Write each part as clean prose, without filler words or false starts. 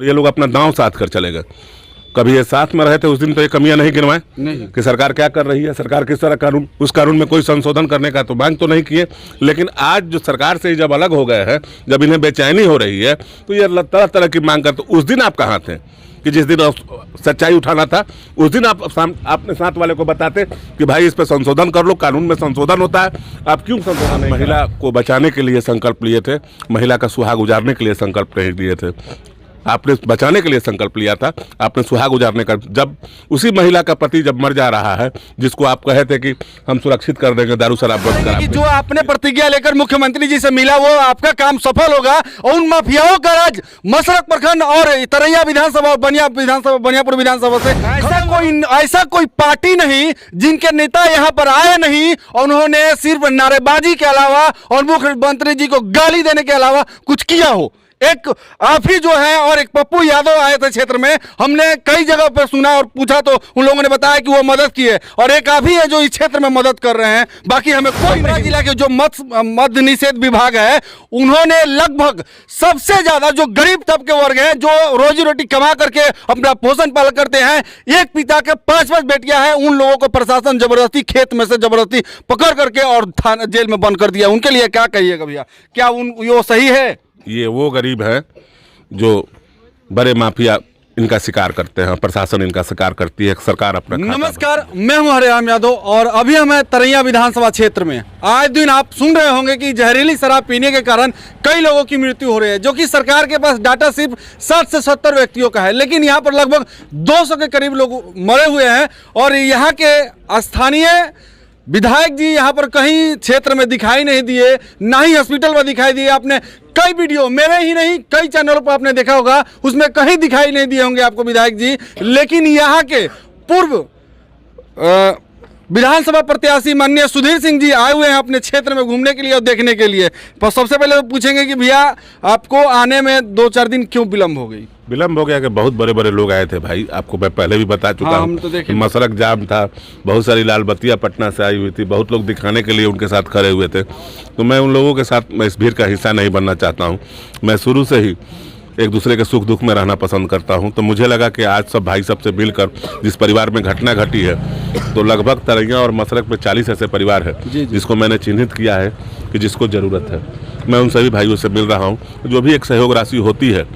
और ये लोग अपना दांव साध कर चले गए। कभी ये साथ में रहे थे उस दिन तो ये कमियां नहीं गिनवाए नहीं कि सरकार क्या कर रही है, सरकार किस तरह कानून, उस कानून में कोई संशोधन करने का तो मांग तो नहीं किए। लेकिन आज जो सरकार से जब अलग हो गए हैं, जब इन्हें बेचैनी हो रही है, तो ये तरह तरह की मांग करते। उस दिन आप कहाँ थे कि जिस दिन सच्चाई उठाना था, उस दिन आप अपने साथ वाले को बताते कि भाई इस पर संशोधन कर लो, कानून में संशोधन होता है, आप क्यों संशोधन नहीं? महिला को बचाने के लिए संकल्प लिए थे, महिला का सुहाग उजारने के लिए संकल्प नहीं लिए थे। आपने बचाने के लिए संकल्प लिया था, आपने सुहाग उजारने का। जब उसी महिला का पति जब मर जा रहा है, जिसको आप कहे थे कि हम सुरक्षित कर देंगे दारू शराब बंद करा, जो आपने प्रतिज्ञा लेकर मुख्यमंत्री जी से मिला वो आपका काम सफल होगा और उन माफियाओं का राज मसरक प्रखंड और तरैया विधानसभा, बनियापुर विधानसभा से ऐसा कोई पार्टी नहीं जिनके नेता यहाँ पर आए नहीं और उन्होंने सिर्फ नारेबाजी के अलावा और मुख्यमंत्री जी को गाली देने के अलावा कुछ किया हो। एक आप ही जो है और एक पप्पू यादव आए थे क्षेत्र में, हमने कई जगह पर सुना और पूछा तो उन लोगों ने बताया कि वो मदद की है, और एक आप ही है जो इस क्षेत्र में मदद कर रहे हैं। बाकी हमें कोई नहीं। जिला के जो मद्य निषेध विभाग है, उन्होंने लगभग सबसे ज्यादा जो गरीब तबके वर्ग हैं, जो रोजी रोटी कमा करके अपना पोषण पालन करते हैं, एक पिता के 5-5 बेटियां हैं, उन लोगों को प्रशासन जबरदस्ती खेत में से जबरदस्ती पकड़ करके और जेल में बंद कर दिया। उनके लिए क्या कहिएगा भैया, क्या वो सही है? ये वो गरीब है जो बड़े माफिया इनका शिकार करते हैं, प्रशासन इनका शिकार करती है, सरकार अपना। नमस्कार, मैं हूं हरिराम यादव और अभी हमें तरैया विधानसभा क्षेत्र में आज दिन आप सुन रहे होंगे कि जहरीली शराब पीने के कारण कई लोगों की मृत्यु हो रही है, जो कि सरकार के पास डाटा सिर्फ 60 से 70 व्यक्तियों का है, लेकिन यहाँ पर लगभग 200 के करीब लोग मरे हुए हैं। और यहाँ के स्थानीय विधायक जी यहाँ पर कहीं क्षेत्र में दिखाई नहीं दिए, ना ही हॉस्पिटल में दिखाई दिए। आपने कई वीडियो, मेरे ही नहीं कई चैनलों पर आपने देखा होगा, उसमें कहीं दिखाई नहीं दिए होंगे आपको विधायक जी। लेकिन यहाँ के पूर्व विधानसभा प्रत्याशी माननीय सुधीर सिंह जी आए हुए हैं अपने क्षेत्र में घूमने के लिए और देखने के लिए। पर सबसे पहले तो पूछेंगे कि भैया आपको आने में 2-4 दिन क्यों विलम्ब हो गई? विलम्ब हो गया कि बहुत बड़े बड़े लोग आए थे भाई, आपको मैं पहले भी बता चुका हूँ। तो मसरक जाम था, बहुत सारी लाल बत्तियाँ पटना से आई हुई थी, बहुत लोग दिखाने के लिए उनके साथ खड़े हुए थे। तो मैं उन लोगों के साथ मैं इस भीड़ का हिस्सा नहीं बनना चाहता हूँ। मैं शुरू से ही एक दूसरे के सुख दुख में रहना पसंद करता हूं। तो मुझे लगा कि आज सब भाई सबसे मिलकर जिस परिवार में घटना घटी है, तो लगभग तरैया और मसरक में 40 ऐसे परिवार है जिसको मैंने चिन्हित किया है कि जिसको ज़रूरत है। मैं उन सभी भाइयों से मिल रहा हूं। जो भी एक सहयोग राशि होती है,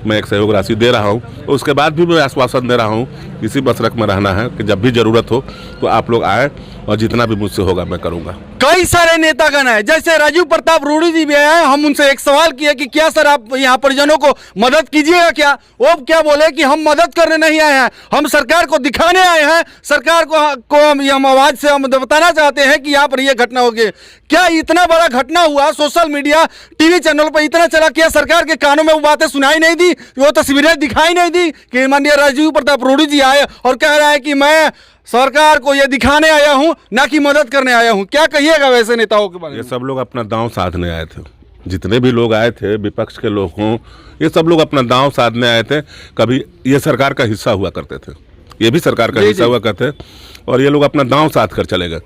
मैं एक सहयोग राशि दे रहा हूं। उसके बाद भी मैं आश्वासन दे रहा हूं इसी मसरक में रहना है कि जब भी ज़रूरत हो तो आप लोग आए और जितना भी मुझसे होगा मैं करूँगा। कई सारे नेतागण हैं, जैसे राजीव प्रताप रूडी जी भी आए। हम उनसे एक सवाल किया कि क्या सर आप यहाँ परिजनों को मदद कीजिएगा क्या? वो क्या बोले कि हम मदद करने नहीं आए हैं, हम सरकार को दिखाने आए हैं। सरकार को हम आवाज से हम बताना चाहते हैं कि यहाँ पर यह घटना हो गई। क्या इतना बड़ा घटना हुआ, सोशल मीडिया टीवी चैनल पर इतना चला, क्या सरकार के कानों में वो बातें सुनाई नहीं दी, वो तस्वीरें दिखाई नहीं दी कि माननीय राजीव प्रताप रूडी जी आए और कह रहा है कि मैं सरकार को ये दिखाने आया हूं, ना कि मदद करने आया हूं? क्या कहिएगा वैसे नेताओं के बारे में? ये सब लोग अपना दांव साधने आए थे, जितने भी लोग आए थे विपक्ष के लोग हों, ये सब लोग अपना दांव साधने आए थे। कभी ये सरकार का हिस्सा हुआ करते थे, ये भी सरकार का हिस्सा हुआ करते, और ये लोग अपना दांव साध कर चले गए।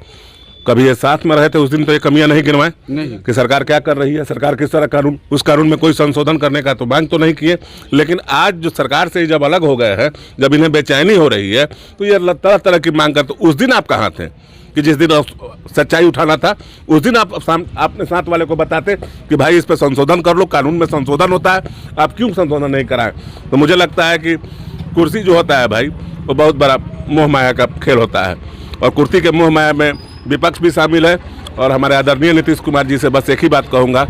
कभी ये साथ में रहे थे उस दिन तो ये कमियां नहीं गिनवाए कि सरकार क्या कर रही है, सरकार किस तरह कानून, उस कानून में कोई संशोधन करने का तो मांग तो नहीं किए। लेकिन आज जो सरकार से जब अलग हो गए हैं, जब इन्हें बेचैनी हो रही है, तो ये तरह तरह की मांग करते। उस दिन आप कहाँ थे कि जिस दिन सच्चाई उठाना था, उस दिन आप अपने साथ वाले को बताते कि भाई इस पर संशोधन कर लो, कानून में संशोधन होता है, आप क्यों संशोधन नहीं कराएं? तो मुझे लगता है कि कुर्सी जो होता है भाई, वो बहुत बड़ा मोह माया का खेल होता है, और कुर्सी के मोह माया में विपक्ष भी शामिल है। और हमारे आदरणीय नीतीश कुमार जी से बस एक ही बात कहूँगा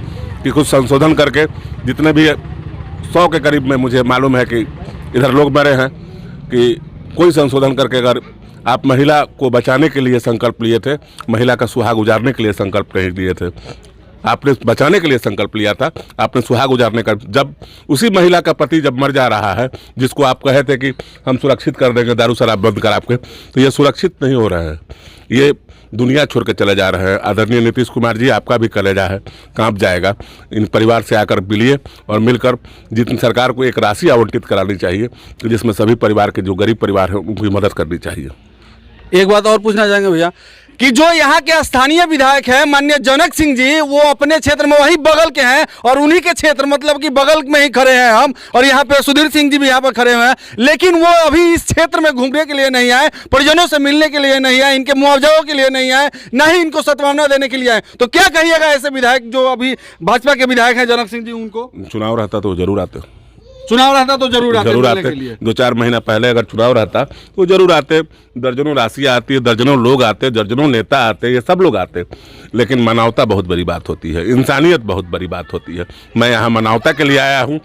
कि कुछ संशोधन करके, जितने भी 100 के करीब में मुझे मालूम है कि इधर लोग मरे हैं, कि कोई संशोधन करके अगर आप महिला को बचाने के लिए संकल्प लिए थे, महिला का सुहाग उजारने के लिए संकल्प नहीं लिए थे, आपने बचाने के लिए संकल्प लिया था, आपने सुहाग उजारने का। जब उसी महिला का पति जब मर जा रहा है, जिसको आप कहे थे कि हम सुरक्षित कर देंगे दारू शराब बंद कर आपके, तो ये सुरक्षित नहीं हो रहा है, ये दुनिया छोड़ के चले जा रहे हैं। आदरणीय नीतीश कुमार जी, आपका भी कलेजा है, कांप जाएगा। इन परिवार से आकर मिलिए और मिलकर जितनी सरकार को एक राशि आवंटित करानी चाहिए, जिसमें सभी परिवार के जो गरीब परिवार हैं उनकी मदद करनी चाहिए। एक बात और पूछना चाहेंगे भैया, कि जो यहाँ के स्थानीय विधायक हैं माननीय जनक सिंह जी, वो अपने क्षेत्र में वही बगल के हैं और उन्हीं के क्षेत्र मतलब कि बगल में ही खड़े हैं हम, और यहाँ पे सुधीर सिंह जी भी यहाँ पर खड़े हुए हैं, लेकिन वो अभी इस क्षेत्र में घूमने के लिए नहीं आए, परिजनों से मिलने के लिए नहीं आए, इनके मुआवजाओं के लिए नहीं आए, न ही इनको सद्भावना देने के लिए आए। तो क्या कहिएगा ऐसे विधायक जो अभी भाजपा के विधायक हैं जनक सिंह जी, उनको? चुनाव रहता तो जरूर आते, चुनाव रहता तो जरूर आते आते। 2-4 महीना पहले अगर चुनाव रहता तो जरूर आते, दर्जनों राशियाँ आती है, दर्जनों लोग आते, दर्जनों नेता आते, ये सब लोग आते। लेकिन मानवता बहुत बड़ी बात होती है, इंसानियत बहुत बड़ी बात होती है। मैं यहाँ मानवता के लिए आया हूँ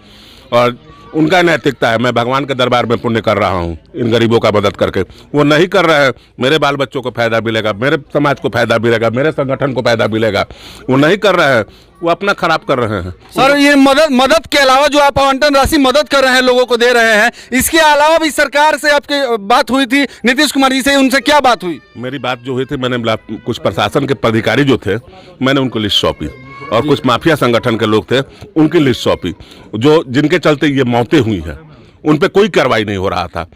और उनका नैतिकता है, मैं भगवान के दरबार में पुण्य कर रहा हूँ इन गरीबों का मदद करके। वो नहीं कर रहे हैं, मेरे बाल बच्चों को फायदा मिलेगा, मेरे समाज को फायदा मिलेगा, मेरे संगठन को फायदा मिलेगा। वो नहीं कर रहे हैं, वो अपना खराब कर रहे हैं। सर ये मदद के अलावा जो आप आवंटन राशि मदद कर रहे हैं, लोगों को दे रहे हैं, इसके अलावा भी सरकार से आपकी बात हुई थी, नीतीश कुमार जी से, उनसे क्या बात हुई? मेरी बात जो हुई थी, मैंने कुछ प्रशासन के अधिकारी जो थे, मैंने उनको लिस्ट सौंपी और कुछ माफिया संगठन के लोग थे, उनकी लिस्ट सौंपी, जो जिनके चलते ये मौतें हुई हैं, उन पे कोई कार्रवाई नहीं हो रहा था।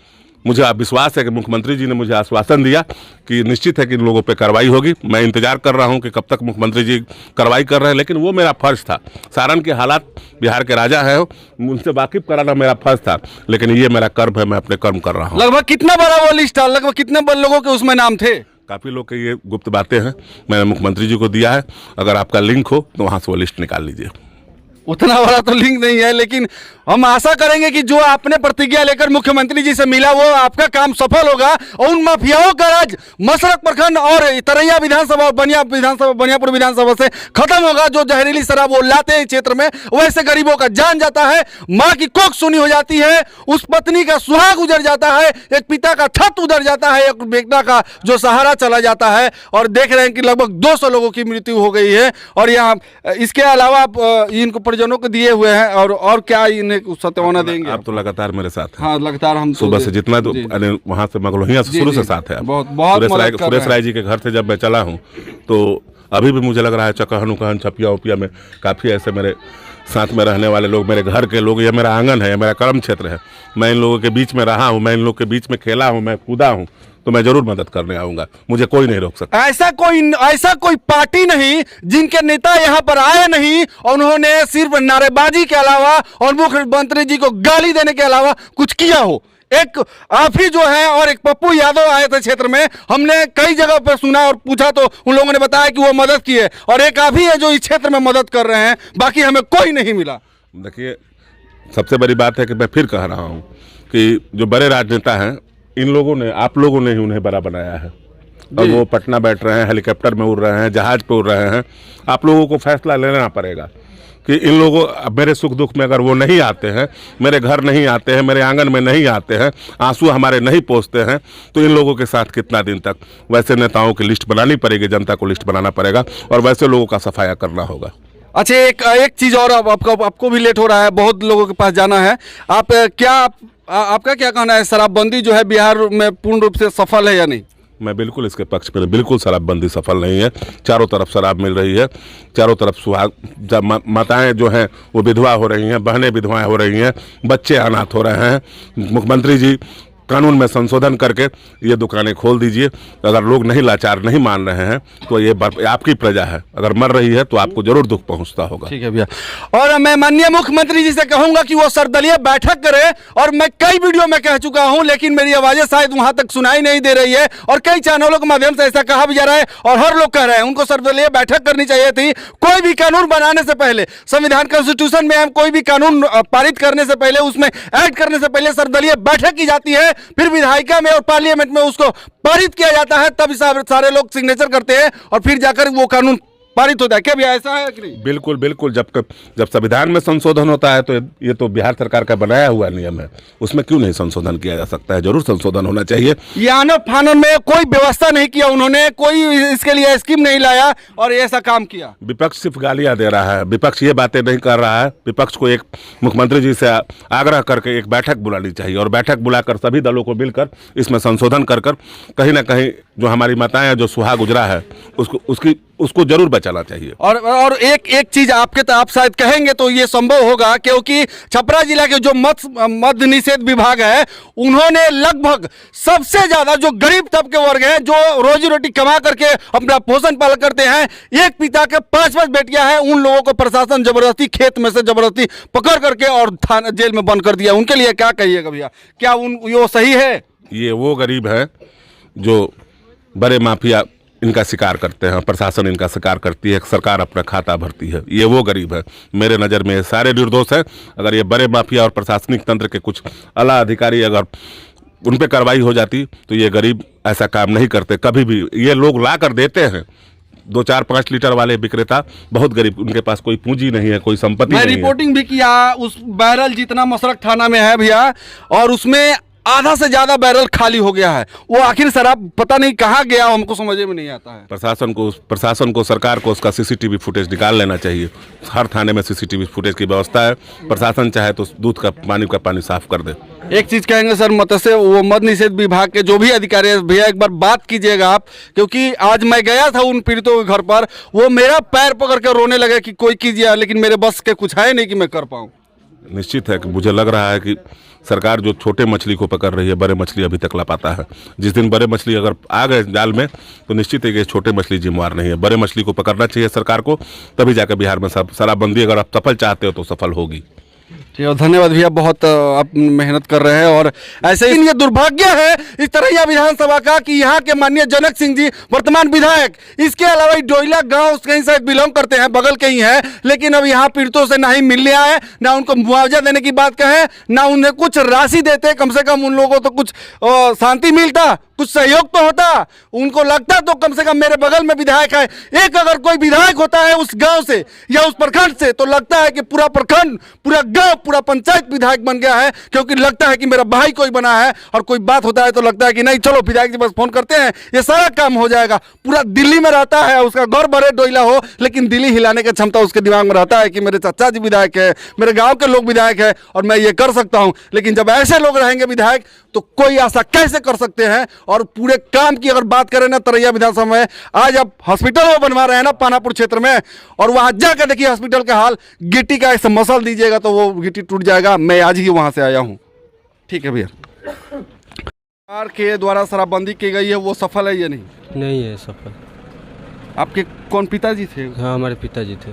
मुझे विश्वास है कि मुख्यमंत्री जी ने मुझे आश्वासन दिया कि निश्चित है कि इन लोगों पे कार्रवाई होगी। मैं इंतजार कर रहा हूं कि कब तक मुख्यमंत्री जी कार्रवाई कर रहे हैं, लेकिन वो मेरा फर्ज था। सारण के हालात, बिहार के राजा है, उनसे वाकिफ कराना मेरा फर्ज था, लेकिन ये मेरा कर्म है, मैं अपने कर्म कर रहा हूँ। लगभग कितना बड़ा वो लिस्ट था, लगभग कितने लोगों के उसमें नाम थे? काफ़ी लोग के ये गुप्त बातें हैं, मैंने मुख्यमंत्री जी को दिया है। अगर आपका लिंक हो तो वहाँ से वो लिस्ट निकाल लीजिए। उतना बड़ा तो लिंक नहीं है, लेकिन हम आशा करेंगे कि जो आपने प्रतिज्ञा लेकर मुख्यमंत्री जी से मिला वो आपका काम सफल होगा और उन माफियाओं का राज मसरक प्रखंड और तरैया विधानसभा और बनियापुर विधानसभा से खत्म होगा। जो जहरीली शराब वो लाते हैं क्षेत्र में, वैसे गरीबों का जान जाता है, माँ की कोख सुनी हो जाती है, उस पत्नी का सुहाग उजड़ जाता है, एक पिता का छत उधर जाता है, एक बेटा का जो सहारा चला जाता है। और देख रहे हैं कि लगभग 200 लोगों की मृत्यु हो गई है। और यहाँ इसके अलावा आप इनको परिजनों को दिए हुए हैं और क्या इन्हें सत्यावना देंगे? आप तो लगातार मेरे साथ हैं। हाँ, लगातार हम सुबह से जितना तो वहाँ से मगलोहिया से शुरू से साथ है। सुरेश राय जी के घर से जब मैं चला हूँ तो अभी भी मुझे लग रहा है चकहन उकहन छपिया उपिया में काफ़ी ऐसे मेरे साथ में रहने वाले लोग, मेरे घर के लोग, ये मेरा आंगन है, ये मेरा कर्म क्षेत्र है, मैं इन लोगों के बीच में रहा हूँ, मैं इन लोग के बीच में खेला हूँ, मैं कूदा हूँ, तो मैं जरूर मदद करने आऊंगा, मुझे कोई नहीं रोक सकता। ऐसा कोई पार्टी नहीं जिनके नेता यहाँ पर आए नहीं और उन्होंने सिर्फ नारेबाजी के अलावा और मुख्यमंत्री जी को गाली देने के अलावा कुछ किया हो। एक आप ही जो है और एक पप्पू यादव आए थे क्षेत्र में, हमने कई जगह पर सुना और पूछा तो उन लोगों ने बताया कि वो मदद किए, और एक आप ही है जो इस क्षेत्र में मदद कर रहे हैं, बाकी हमें कोई नहीं मिला। देखिए, सबसे बड़ी बात है कि मैं फिर कह रहा हूँ कि जो बड़े राजनेता हैं, इन लोगों ने, आप लोगों ने ही उन्हें बड़ा बनाया है। अब वो पटना बैठ रहे हैं, हेलीकॉप्टर में उड़ रहे हैं, जहाज पे उड़ रहे हैं। आप लोगों को फैसला लेना पड़ेगा कि इन लोगों, मेरे सुख दुख में अगर वो नहीं आते हैं, मेरे घर नहीं आते हैं, मेरे आंगन में नहीं आते हैं, आंसू हमारे नहीं पहुँचते हैं, तो इन लोगों के साथ कितना दिन तक? वैसे नेताओं की लिस्ट बनानी पड़ेगी, जनता को लिस्ट बनाना पड़ेगा और वैसे लोगों का सफाया करना होगा। अच्छा, एक चीज़ और, आपको भी लेट हो रहा है, बहुत लोगों के पास जाना है। आपका क्या कहना है, शराबबंदी जो है बिहार में पूर्ण रूप से सफल है या नहीं? मैं बिल्कुल इसके पक्ष में, बिल्कुल शराबबंदी सफल नहीं है। चारों तरफ शराब मिल रही है, चारों तरफ सुहाग माताएं जो हैं वो विधवा हो रही हैं, बहनें विधवाएं हो रही हैं, बच्चे अनाथ हो रहे हैं। मुख्यमंत्री जी कानून में संशोधन करके ये दुकानें खोल दीजिए। अगर लोग नहीं लाचार नहीं मान रहे हैं तो ये आपकी प्रजा है, अगर मर रही है तो आपको जरूर दुख पहुंचता होगा। ठीक है भैया, और मैं माननीय मुख्यमंत्री जी से कहूंगा कि वो सर्वदलीय बैठक करे, और मैं कई वीडियो में कह चुका हूं लेकिन मेरी आवाजें शायद वहां तक सुनाई नहीं दे रही है, और कई चैनलों के माध्यम से ऐसा कहा भी जा रहा है और हर लोग कह रहे हैं उनको सर्वदलीय बैठक करनी चाहिए थी। कोई भी कानून बनाने से पहले, संविधान कॉन्स्टिट्यूशन में हम कोई भी कानून पारित करने से पहले, उसमें ऐड करने से पहले सर्वदलीय बैठक की जाती है, फिर विधायिका में और पार्लियामेंट में उसको पारित किया जाता है, तब सारे लोग सिग्नेचर करते हैं और फिर जाकर वो कानून पारित होता है। क्या भैया ऐसा है कि नहीं? बिल्कुल बिल्कुल, जब संविधान में संशोधन होता है तो ये तो बिहार सरकार का बनाया हुआ नियम है, उसमें क्यों नहीं संशोधन किया जा सकता है? जरूर संशोधन होना चाहिए। ये आनन फानन में कोई व्यवस्था नहीं किया उन्होंने, कोई इसके लिए स्कीम नहीं लाया और ऐसा काम किया। विपक्ष सिर्फ गालियां दे रहा है, विपक्ष ये बातें नहीं कर रहा है। विपक्ष को एक मुख्यमंत्री जी से आग्रह करके एक बैठक बुलानी चाहिए और बैठक बुलाकर सभी दलों को मिलकर इसमें संशोधन कर कहीं ना कहीं जो हमारी माताएं जो सुहाग गुजरा है उसकी उसको जरूर बचाना चाहिए। और एक चीज आपके तो आप शायद कहेंगे तो ये संभव होगा, क्योंकि छपरा जिला के जो मद्य निषेध विभाग है उन्होंने लगभग सबसे ज्यादा जो गरीब तबके वर्ग हैं, जो रोजी रोटी कमा करके अपना पोषण पालन करते हैं, एक पिता के 5-5 बेटियां हैं, उन लोगों को प्रशासन जबरदस्ती खेत में से जबरदस्ती पकड़ करके और थाना जेल में बंद कर दिया। उनके लिए क्या कहिएगा भैया, क्या वो सही है? ये वो गरीब है जो बड़े माफिया इनका शिकार करते हैं, प्रशासन इनका शिकार करती है, सरकार अपना खाता भरती है। ये वो गरीब है। मेरे नज़र में सारे निर्दोष हैं। अगर ये बड़े माफिया और प्रशासनिक तंत्र के कुछ आला अधिकारी अगर उन पर कार्रवाई हो जाती तो ये गरीब ऐसा काम नहीं करते कभी भी। ये लोग ला कर देते हैं, 2-4-5 लीटर वाले विक्रेता बहुत गरीब, उनके पास कोई पूंजी नहीं है, कोई संपत्ति नहीं है। मैं रिपोर्टिंग भी किया उस बैरल जितना मसरक थाना में है भैया, और उसमें आधा से ज्यादा बैरल खाली हो गया है। वो आखिर शराब पता नहीं कहाँ गया, हमको समझ में नहीं आता है। प्रशासन को सरकार को उसका सीसीटीवी फुटेज निकाल लेना चाहिए। हर थाने में सीसीटीवी फुटेज की व्यवस्था है। प्रशासन चाहे तो दूध का पानी साफ कर दे। एक चीज कहेंगे सर, मत्स्य वो मद्य निषेध विभाग के जो भी अधिकारी है भैया, एक बार बात कीजिएगा आप, क्योंकि आज मैं गया था उन पीड़ितों के घर पर, वो मेरा पैर पकड़ के रोने लगे कि कोई कीजिए, लेकिन मेरे बस के कुछ है नहीं कि मैं कर पाऊँ। निश्चित है कि मुझे लग रहा है कि सरकार जो छोटे मछली को पकड़ रही है, बड़े मछली अभी तक लापता है। जिस दिन बड़े मछली अगर आ गए जाल में तो निश्चित है कि छोटे मछली जिम्मेवार नहीं है। बड़े मछली को पकड़ना चाहिए सरकार को, तभी जाकर बिहार में शराबबंदी अगर आप सफल चाहते हो तो सफल होगी। ठीक है, धन्यवाद भैया, बहुत आप मेहनत कर रहे हैं। और ऐसे ही ये दुर्भाग्य है इस तरैया विधानसभा का कि यहाँ के माननीय जनक सिंह जी वर्तमान विधायक, इसके अलावा डोइला गांव कहीं से बिलोंग करते हैं, बगल के ही है, लेकिन अब यहाँ पीड़ितों से ना ही मिलने आए, ना उनको मुआवजा देने की बात कहें, ना उन्हें कुछ राशि देते, कम से कम उन लोगों को तो कुछ शांति मिलता, कुछ सहयोग तो होता। उनको लगता तो कम से कम मेरे बगल में विधायक है, एक अगर कोई विधायक होता है उस गांव से या उस प्रखंड से, तो लगता है कि पूरा प्रखंड, पूरा गांव, पूरा पंचायत विधायक बन गया है, क्योंकि लगता है कि मेरा भाई कोई बना है। और कोई बात होता है तो लगता है कि नहीं, चलो विधायक जी बस फोन करते हैं, ये सारा काम हो जाएगा। पूरा दिल्ली में रहता है, उसका घर भरे डोइला हो, लेकिन दिल्ली हिलाने की क्षमता उसके दिमाग में रहता है कि मेरे चाचा जी विधायक है, मेरे गाँव के लोग विधायक है और मैं ये कर सकता हूँ। लेकिन जब ऐसे लोग रहेंगे विधायक तो कोई आशा कैसे कर सकते हैं। और पूरे काम की अगर बात करें ना, तरैया विधानसभा में आज आप हॉस्पिटल वो बनवा रहे हैं ना पानापुर क्षेत्र में, और वहां जाकर देखिए हॉस्पिटल का हाल, गिट्टी का ऐसे मसल दीजिएगा तो वो गिट्टी टूट जाएगा। मैं आज ही वहां से आया हूं। ठीक है भैया, सरकार के द्वारा शराबबंदी की गई है, वो सफल है या नहीं? नहीं है सफल। आपके कौन पिताजी थे? हाँ, हमारे पिताजी थे।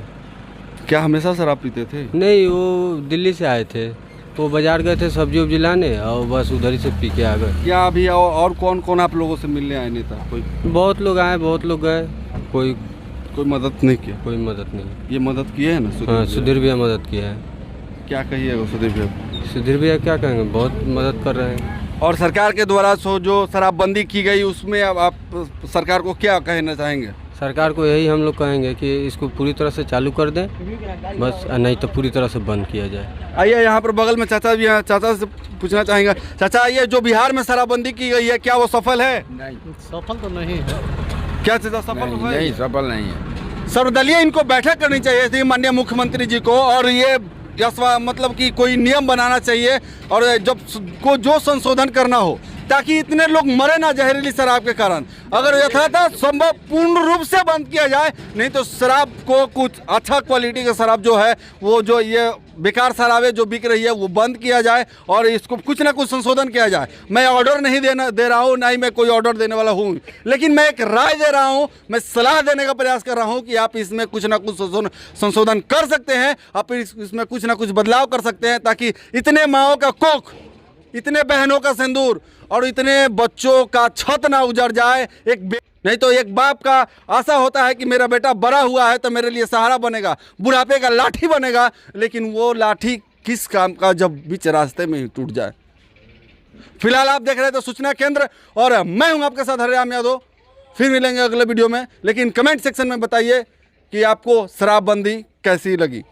क्या हमेशा शराब पीते थे? नहीं, वो दिल्ली से आए थे, तो बाजार गए थे सब्जी उब्जी लाने, और बस उधर ही से पी के आ गए। क्या अभी और कौन कौन आप लोगों से मिलने आए नेता? कोई बहुत लोग आए, बहुत लोग गए, कोई मदद नहीं किया? कोई मदद नहीं। ये मदद किए है ना? हाँ, सुधीर भैया मदद किया है। क्या कहिएगा सुधीर भैया? सुधीर भैया क्या कहेंगे, बहुत मदद कर रहे हैं। और सरकार के द्वारा जो शराबबंदी की गई उसमें अब आप सरकार को क्या कहना चाहेंगे? सरकार को यही हम लोग कहेंगे कि इसको पूरी तरह से चालू कर दें बस, नहीं तो पूरी तरह से बंद किया जाए। आइए, यहाँ पर बगल में चाचा भी हैं, चाचा से पूछना चाहेंगे। चाचा, ये जो बिहार में शराबबंदी की गई है, क्या वो सफल है? नहीं, सफल तो नहीं है। क्या चाचा सफल है? नहीं, सफल नहीं है। सर्वदलीय इनको बैठक करनी चाहिए थी माननीय मुख्यमंत्री जी को, और ये मतलब कि कोई नियम बनाना चाहिए, और जब को जो संशोधन करना हो, ताकि इतने लोग मरे ना जहरीली शराब के कारण। अगर यथार्थ संभव पूर्ण रूप से बंद किया जाए, नहीं तो शराब को कुछ अच्छा क्वालिटी का शराब जो है, वो जो ये बेकार शराबें जो बिक रही है वो बंद किया जाए, और इसको कुछ ना कुछ संशोधन किया जाए। मैं ऑर्डर नहीं दे रहा हूँ, ना ही मैं कोई ऑर्डर देने वाला हूँ, लेकिन मैं एक राय दे रहा हूँ, मैं सलाह देने का प्रयास कर रहा हूँ कि आप इसमें कुछ ना कुछ संशोधन कर सकते हैं, आप इसमें कुछ ना कुछ बदलाव कर सकते हैं, ताकि इतने माँओं का कोख, इतने बहनों का सिंदूर और इतने बच्चों का छत ना उजड़ जाए। नहीं तो एक बाप का आशा होता है कि मेरा बेटा बड़ा हुआ है तो मेरे लिए सहारा बनेगा, बुढ़ापे का लाठी बनेगा, लेकिन वो लाठी किस काम का जब बीच रास्ते में ही टूट जाए। फिलहाल आप देख रहे थे सूचना केंद्र, और मैं हूं आपके साथ हरिराम यादव। फिर मिलेंगे अगले वीडियो में, लेकिन कमेंट सेक्शन में बताइए कि आपको शराबबंदी कैसी लगी।